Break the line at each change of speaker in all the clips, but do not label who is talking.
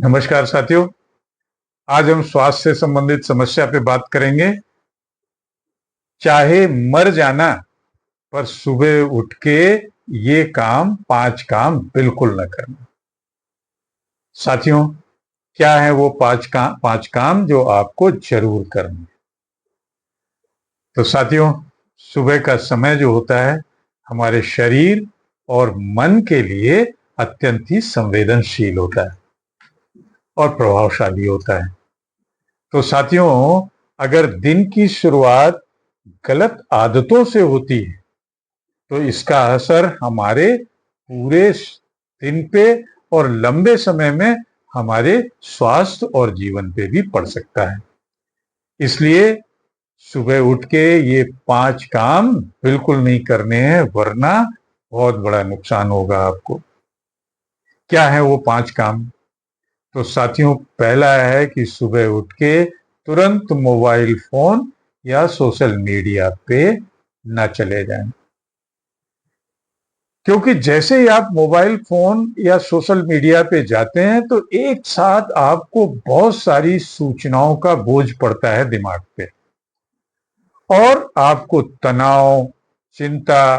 नमस्कार साथियों। आज हम स्वास्थ्य से संबंधित समस्या पे बात करेंगे। चाहे मर जाना, पर सुबह उठ के ये काम 5 काम बिल्कुल न करना। साथियों, क्या है वो 5 काम जो आपको जरूर करने। तो साथियों, सुबह का समय जो होता है हमारे शरीर और मन के लिए अत्यंत ही संवेदनशील होता है और प्रभावशाली होता है। तो साथियों, अगर दिन की शुरुआत गलत आदतों से होती है तो इसका असर हमारे पूरे दिन पे और लंबे समय में हमारे स्वास्थ्य और जीवन पे भी पड़ सकता है। इसलिए सुबह उठ के ये 5 काम बिल्कुल नहीं करने हैं, वरना बहुत बड़ा नुकसान होगा आपको। क्या है वो 5 काम? तो साथियों, पहला है कि सुबह उठ के तुरंत मोबाइल फोन या सोशल मीडिया पे न चले जाएं। क्योंकि जैसे ही आप मोबाइल फोन या सोशल मीडिया पे जाते हैं तो एक साथ आपको बहुत सारी सूचनाओं का बोझ पड़ता है दिमाग पे, और आपको तनाव, चिंता,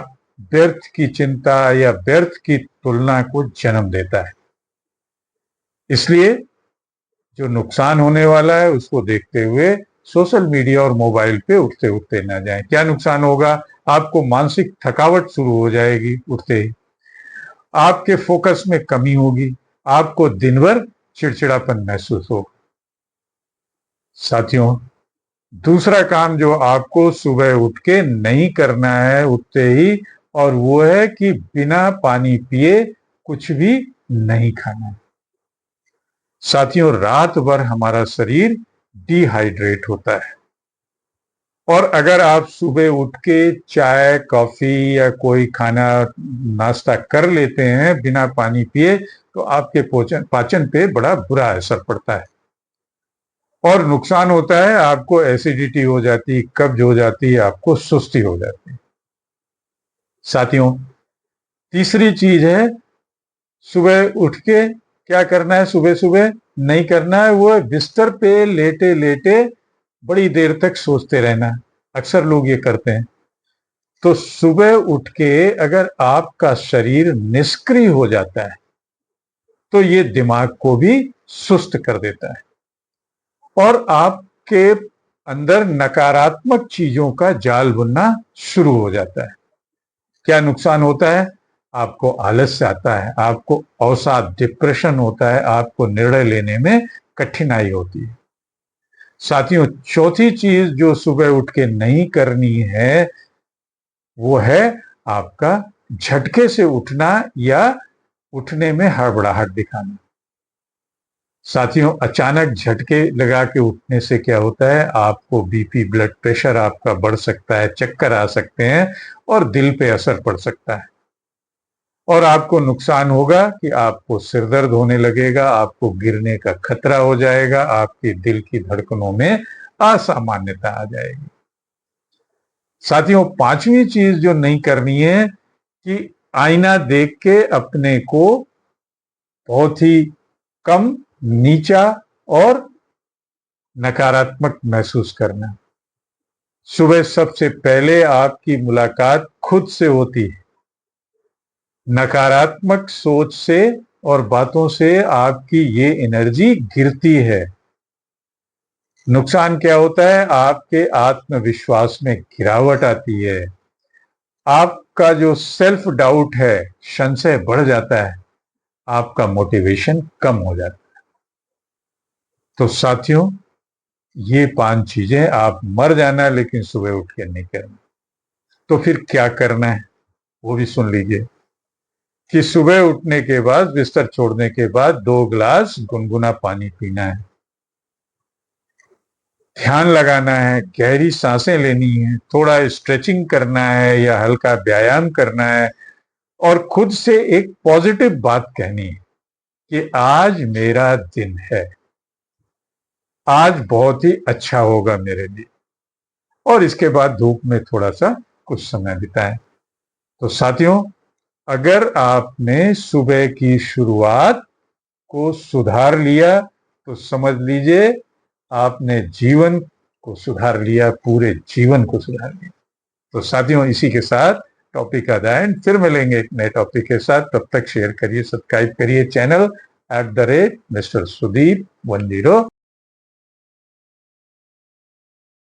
व्यर्थ की चिंता या व्यर्थ की तुलना को जन्म देता है। इसलिए जो नुकसान होने वाला है उसको देखते हुए सोशल मीडिया और मोबाइल पे उठते उठते ना जाएं। क्या नुकसान होगा? आपको मानसिक थकावट शुरू हो जाएगी उठते ही, आपके फोकस में कमी होगी, आपको दिन भर चिड़चिड़ापन महसूस होगा। साथियों, दूसरा काम जो आपको सुबह उठ के नहीं करना है उठते ही, और वो है कि बिना पानी पिए कुछ भी नहीं खाना है। साथियों, रात भर हमारा शरीर डिहाइड्रेट होता है, और अगर आप सुबह उठ के चाय, कॉफी या कोई खाना नाश्ता कर लेते हैं बिना पानी पिए, तो आपके पाचन पे बड़ा बुरा असर पड़ता है और नुकसान होता है। आपको एसिडिटी हो जाती है, कब्ज हो जाती है, आपको सुस्ती हो जाती है। साथियों, तीसरी चीज है सुबह उठ के क्या करना है, सुबह सुबह नहीं करना है, वो बिस्तर पे लेटे लेटे बड़ी देर तक सोचते रहना। अक्सर लोग ये करते हैं। तो सुबह उठ के अगर आपका शरीर निष्क्रिय हो जाता है तो ये दिमाग को भी सुस्त कर देता है और आपके अंदर नकारात्मक चीजों का जाल बुनना शुरू हो जाता है। क्या नुकसान होता है? आपको आलस्य आता है, आपको अवसाद, डिप्रेशन होता है, आपको निर्णय लेने में कठिनाई होती है। साथियों, चौथी चीज जो सुबह उठ के नहीं करनी है वो है आपका झटके से उठना या उठने में हड़बड़ाहट दिखाना। साथियों, अचानक झटके लगा के उठने से क्या होता है, आपको बीपी, ब्लड प्रेशर आपका बढ़ सकता है, चक्कर आ सकते हैं और दिल पे असर पड़ सकता है। और आपको नुकसान होगा कि आपको सिर दर्द होने लगेगा, आपको गिरने का खतरा हो जाएगा, आपके दिल की धड़कनों में असामान्यता आ जाएगी। साथियों, पांचवी चीज जो नहीं करनी है कि आईना देख के अपने को बहुत ही कम, नीचा और नकारात्मक महसूस करना। सुबह सबसे पहले आपकी मुलाकात खुद से होती है। नकारात्मक सोच से और बातों से आपकी ये एनर्जी गिरती है। नुकसान क्या होता है? आपके आत्मविश्वास में गिरावट आती है, आपका जो सेल्फ डाउट है, संशय बढ़ जाता है, आपका मोटिवेशन कम हो जाता है। तो साथियों, ये 5 चीजें आप मर जाना लेकिन सुबह उठ के नहीं करना। तो फिर क्या करना है वो भी सुन लीजिए कि सुबह उठने के बाद, बिस्तर छोड़ने के बाद 2 गिलास गुनगुना पानी पीना है, ध्यान लगाना है, गहरी सांसें लेनी है, थोड़ा स्ट्रेचिंग करना है या हल्का व्यायाम करना है, और खुद से एक पॉजिटिव बात कहनी है कि आज मेरा दिन है, आज बहुत ही अच्छा होगा मेरे लिए। और इसके बाद धूप में थोड़ा सा कुछ समय बिताएं। तो साथियों, अगर आपने सुबह की शुरुआत को सुधार लिया तो समझ लीजिए आपने जीवन को सुधार लिया, पूरे जीवन को सुधार लिया। तो साथियों, इसी के साथ टॉपिक का एंड, फिर मिलेंगे एक नए टॉपिक के साथ। तब तक शेयर करिए, सब्सक्राइब करिए चैनल @Mr. Sudeep 10।